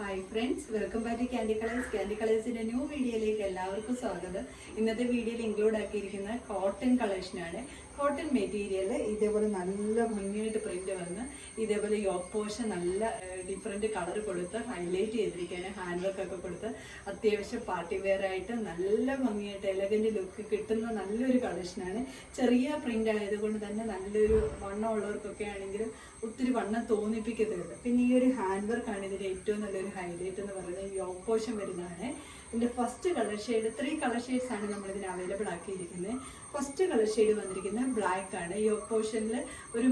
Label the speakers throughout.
Speaker 1: Hi friends, welcome back to Candy Colours. Candy കളേഴ്സിന്റെ new വീഡിയോയിലേക്ക് എല്ലാവർക്കും സ്വാഗതം. ഇന്നത്തെ വീഡിയോയിൽ ഇൻക്ലൂഡ് ആക്കിയിരിക്കുന്ന കോട്ടൺ കളക്ഷനാണ്. കോട്ടൺ മെറ്റീരിയൽ ഇതേപോലെ നല്ല ഭംഗിയായിട്ട് പ്രിന്റ് വന്ന് ഇതേപോലെ യോക്ക് പോർഷൻ നല്ല ഡിഫറെന്റ് കളർ കൊടുത്ത് ഹൈലൈറ്റ് ചെയ്തിരിക്കുകയാണ്. ഹാൻഡ് വർക്ക് ഒക്കെ കൊടുത്ത് അത്യാവശ്യം പാർട്ടി വെയർ ആയിട്ട് നല്ല ഭംഗിയായിട്ട് എലഗന്റ് ലുക്ക് കിട്ടുന്ന നല്ലൊരു കളക്ഷനാണ്. ചെറിയ പ്രിന്റ് ആയതുകൊണ്ട് തന്നെ നല്ലൊരു വണ്ണം ഉള്ളവർക്കൊക്കെ ആണെങ്കിലും ഒത്തിരി വണ്ണം തോന്നിപ്പിക്കത്തുള്ളൂ. പിന്നെ ഈ ഒരു ഹാൻഡ് വർക്കാണ് ഇതിന്റെ ഏറ്റവും നല്ലൊരു ഹൈലൈറ്റ് എന്ന് പറയുന്നത്. യോക്ക് പോർഷൻ വരുന്നതാണ്. ഇതിന്റെ first colour shade 3 colour shades ആണ് നമ്മൾ ഇതിന് അവൈലബിൾ ആക്കിയിരിക്കുന്നത്. ഫസ്റ്റ് കളർ ഷെയ്ഡ് വന്നിരിക്കുന്നത് ബ്ലാക്ക് ആണ്. യോക്ക് പോർഷനിൽ ഒരു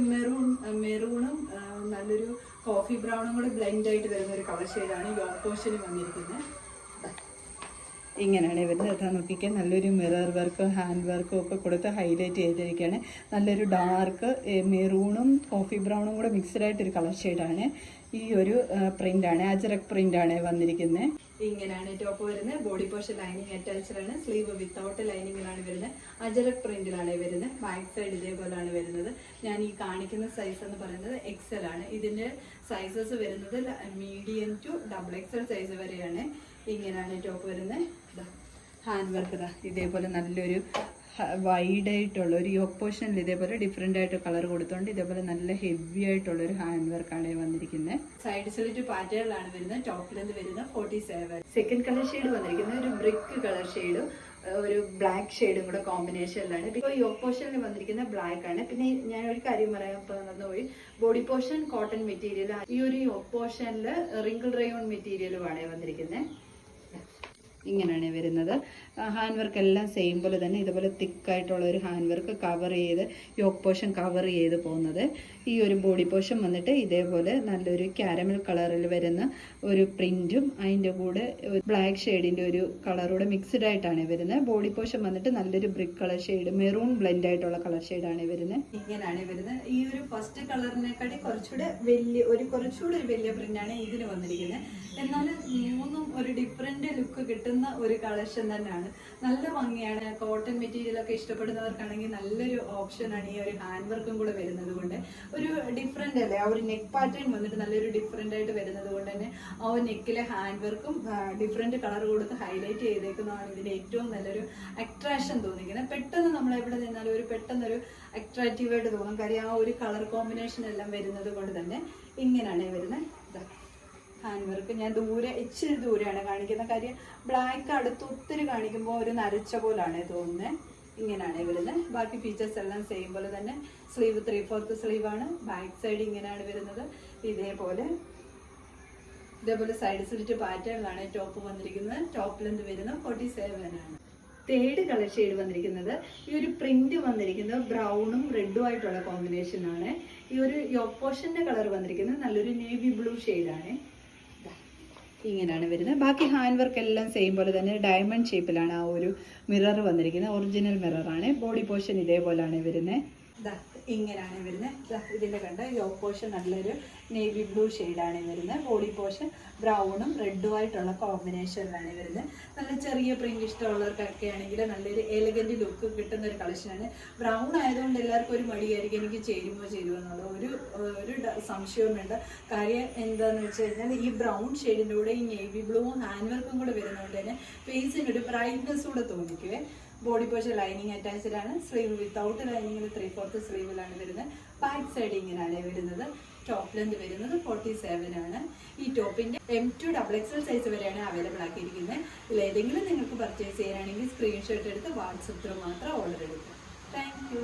Speaker 1: മെറൂണും നല്ലൊരു കോഫി ബ്രൗണും കൂടെ ബ്ലെൻഡ് ആയിട്ട് വരുന്ന ഒരു കളർ ഷെയ്ഡാണ് യോക്ക് പോർഷനിൽ വന്നിരിക്കുന്നത്. ഇങ്ങനെയാണ് വരുന്നത്. അതാ നോക്കിക്കാൻ നല്ലൊരു മിറർ വർക്കും ഹാൻഡ് വർക്കും ഒക്കെ കൊടുത്ത് ഹൈലൈറ്റ് ചെയ്തിരിക്കുകയാണ്. നല്ലൊരു ഡാർക്ക് മെറൂണും കോഫി ബ്രൗണും കൂടെ മിക്സ്ഡ് ആയിട്ടൊരു കളർ ഷെയ്ഡാണ്. ഈ ഒരു പ്രിൻ്റാണ്, അജറക് പ്രിൻ്റാണ് വന്നിരിക്കുന്നത്. ഇങ്ങനെയാണ് ടോപ്പ് വരുന്നത്. ബോഡി പോർഷൻ ലൈനിങ് അറ്റാച്ച്ഡ് ആണ്. സ്ലീവ് വിത്തൗട്ട് ലൈനിങ്ങിലാണ് വരുന്നത്. അജറക് പ്രിന്റിലാണ് വരുന്നത്. ബാക്ക് സൈഡ് ഇതേപോലെയാണ് വരുന്നത്. ഞാൻ ഈ കാണിക്കുന്ന സൈസ് എന്ന് പറയുന്നത് XL ആണ്. ഇതിന്റെ സൈസസ് വരുന്നത് മീഡിയം ടു XXL സൈസ് വരെയാണ്. ഇങ്ങനെയാണ് ടോപ്പ് വരുന്നത്. ഹാൻഡ് വർക്ക് ഇതേപോലെ നല്ലൊരു വൈഡ് ആയിട്ടുള്ള ഒരു യോക്ക് പോർഷനിൽ ഇതേപോലെ ഡിഫറെന്റ് ആയിട്ട് കളർ കൊടുത്തോണ്ട് ഇതേപോലെ നല്ല ഹെവി ആയിട്ടുള്ള ഒരു ഹാൻഡ് വർക്കാണ് വന്നിരിക്കുന്നത്. സൈഡ് സ്ലിറ്റ് പാറ്റേണിലാണ് വരുന്നത്. ടോപ്പിൽ വരുന്നത് 47. സെക്കൻഡ് കളർ ഷെയ്ഡ് വന്നിരിക്കുന്നത് ഒരു ബ്രിക്ക് കളർ ഷെയ്ഡും ഒരു ബ്ലാക്ക് ഷെയ്ഡും കൂടെ കോമ്പിനേഷനിലാണ്. ഇപ്പോൾ യോക്ക് പോർഷനിൽ വന്നിരിക്കുന്ന ബ്ലാക്ക് ആണ്. പിന്നെ ഞാൻ ഒരു കാര്യം പറയാൻ പോയി, ബോഡി പോർഷൻ കോട്ടൺ മെറ്റീരിയൽ, ഈ ഒരു യോക്ക് പോർഷനിൽ റിങ്കിൾ റയോൺ മെറ്റീരിയലുമാണ് വന്നിരിക്കുന്നത്. ഇങ്ങനെയാണ് വരുന്നത്. ഹാൻഡ് വർക്ക് എല്ലാം സെയിം പോലെ തന്നെ ഇതുപോലെ തിക്കായിട്ടുള്ള ഒരു ഹാൻഡ് വർക്ക് കവർ ചെയ്ത് യോക്ക് പോർഷൻ കവർ ചെയ്ത് പോകുന്നത്. ഈ ഒരു ബോഡി പോർഷൻ വന്നിട്ട് ഇതേപോലെ നല്ലൊരു കാരമൽ കളറിൽ വരുന്ന ഒരു പ്രിന്റും അതിൻ്റെ കൂടെ ബ്ലാക്ക് ഷെയ്ഡിൻ്റെ ഒരു കളറൂടെ മിക്സ്ഡ് ആയിട്ടാണ് വരുന്നത്. ബോഡി പോർഷൻ വന്നിട്ട് നല്ലൊരു brick colour shade, maroon blend ആയിട്ടുള്ള കളർ ഷെയ്ഡാണ് വരുന്നത്. ഇങ്ങനെയാണ് വരുന്നത്. ഈ ഒരു ഫസ്റ്റ് കളറിനെക്കാട്ടി കുറച്ചുകൂടെ ഒരു വലിയ പ്രിന്റാണ് ഇതിന് വന്നിരിക്കുന്നത്. എന്നാലും മൂന്നും ഒരു ഡിഫറെന്റ് ലുക്ക് കിട്ടുന്ന ഒരു കളക്ഷൻ തന്നെയാണ്. നല്ല ഭംഗിയാണ്. കോട്ടൺ മെറ്റീരിയൽ ഒക്കെ ഇഷ്ടപ്പെടുന്നവർക്കാണെങ്കിൽ നല്ലൊരു ഓപ്ഷനാണ് ഈ ഒരു ഹാൻഡ് വർക്കും കൂടെ വരുന്നത് കൊണ്ട്. ഒരു ഡിഫറെന്റ് അല്ലേ, ആ ഒരു നെക്ക് പാറ്റേൺ വന്നിട്ട് നല്ലൊരു ഡിഫറെന്റ് ആയിട്ട് വരുന്നത് കൊണ്ട് തന്നെ ആ ഒരു നെക്കിലെ ഹാൻഡ് വർക്കും ഡിഫറെന്റ് കളർ കൊടുത്ത് ഹൈലൈറ്റ് ചെയ്തേക്കുന്നതാണ് ഇതിന്റെ ഏറ്റവും നല്ലൊരു അട്രാക്ഷൻ തോന്നിക്കുന്നത്. പെട്ടെന്ന് നമ്മൾ എവിടെ നിന്നാലും ഒരു പെട്ടെന്നൊരു അട്രാക്റ്റീവ് ആയിട്ട് തോന്നും. കാര്യം ആ ഒരു കളർ കോമ്പിനേഷൻ എല്ലാം വരുന്നത് കൊണ്ട് തന്നെ. ഇങ്ങനെയാണ് വരുന്നത്. ഹാൻഡ് വർക്ക് ഞാൻ ഇച്ചിരി ദൂരെയാണ് കാണിക്കുന്ന. കാര്യം ബ്ലാക്ക് അടുത്ത് ഒത്തിരി കാണിക്കുമ്പോൾ ഒരു നരച്ച പോലാണ് തോന്നുന്നത്. ഇങ്ങനെയാണ് വരുന്നത്. ബാക്കി ഫീച്ചേഴ്സ് എല്ലാം സെയിം പോലെ തന്നെ. സ്ലീവ് 3/4 സ്ലീവ് ആണ്. ബാക്ക് സൈഡ് ഇങ്ങനെയാണ് വരുന്നത്. ഇതേപോലെ സൈഡ് സ്ലിറ്റ് പാറ്റേണിലാണ് ടോപ്പ് വന്നിരിക്കുന്നത്. ടോപ്പ് ലെന്ത് വരുന്നത് 47 ആണ്. തേർഡ് കളർ ഷെയ്ഡ് വന്നിരിക്കുന്നത് ഈ ഒരു പ്രിന്റ് വന്നിരിക്കുന്നത് ബ്രൗണും റെഡും ആയിട്ടുള്ള കോമ്പിനേഷൻ ആണ്. ഈ ഒരു യോക്ക് പോർഷന്റെ കളർ വന്നിരിക്കുന്നത് നല്ലൊരു നേവി ബ്ലൂ ഷെയ്ഡാണ്. ഇങ്ങനെയാണ് വരുന്നത്. ബാക്കി ഹാൻഡ് വർക്ക് എല്ലാം സെയിം പോലെ തന്നെ ഡയമണ്ട് ഷേപ്പിലാണ് ആ ഒരു മിറർ വന്നിരിക്കുന്നത്. ഒറിജിനൽ മിററാണ്. ബോഡി പോർഷൻ ഇതേപോലെയാണ് വരുന്നത്. ഇങ്ങനെയാണ് വരുന്നത്. ഇതിന്റെ കണ്ട യോക്ക് പോർഷൻ നല്ലൊരു നേവി ബ്ലൂ ഷെയ്ഡാണ് വരുന്നത്. ബോഡി പോർഷൻ ബ്രൗണും റെഡും ആയിട്ടുള്ള കോമ്പിനേഷനിലാണ് വരുന്നത്. നല്ല ചെറിയ പ്രിന്റ് ഇഷ്ടമുള്ളവർക്കൊക്കെ ആണെങ്കിൽ നല്ലൊരു എലഗന്റ് ലുക്ക് കിട്ടുന്ന ഒരു കളക്ഷനാണ്. ബ്രൗൺ ആയതുകൊണ്ട് എല്ലാവർക്കും ഒരു മടിയായിരിക്കും എനിക്ക് ചേരുമോ എന്നുള്ള ഒരു സംശയവും വേണ്ട. കാര്യം എന്താന്ന് വെച്ച് കഴിഞ്ഞാൽ ഈ ബ്രൗൺ ഷെയ്ഡിൻ്റെ കൂടെ ഈ നേവി ബ്ലൂവും ഹാൻഡ് വർക്കും കൂടെ വരുന്നതുകൊണ്ട് തന്നെ ഫേസിന് ഒരു ബ്രൈറ്റ്നെസ് കൂടെ തോന്നിക്കുവേ. ബോഡി പോർഷൻ ലൈനിങ് അറ്റാച്ച്ഡ് ആണ്. സ്ലീവ് വിത്തൗട്ട് ലൈനിങ്ങിൽ 3/4 സ്ലീവിലാണ് വരുന്നത്. ബാക്ക് സൈഡ് ഇങ്ങനെയാണ് വരുന്നത്. ടോപ്പ് ലെന്ത് വരുന്നത് 47 ആണ്. ഈ ടോപ്പിന്റെ M to XXL സൈസ് വരെയാണ് അവൈലബിൾ ആക്കിയിരിക്കുന്നത്. ഇതിൽ ഏതെങ്കിലും നിങ്ങൾക്ക് പർച്ചേസ് ചെയ്യാനാണെങ്കിൽ സ്ക്രീൻഷോട്ട് എടുത്ത് വാട്സപ്പ് ത്രൂ മാത്രം ഓർഡർ എടുക്കുക. Thank you.